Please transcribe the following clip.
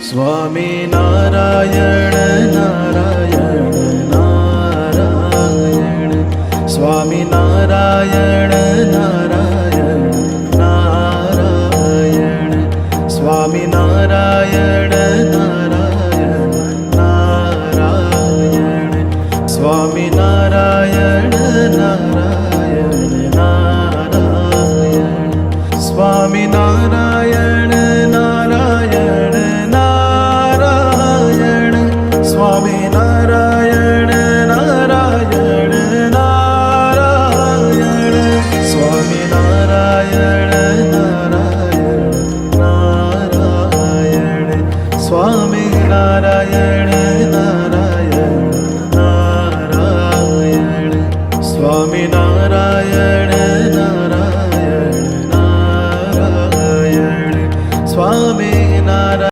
Swami Narayan Narayan Narayan Swami Narayan Narayan Narayan Swami Narayan Narayan Narayan Swami Narayan Narayan Narayan Swami Narayan Narayan Narayan Swami Narayan Narayan Narayan Swami Narayan Narayan Narayan Swami Narayan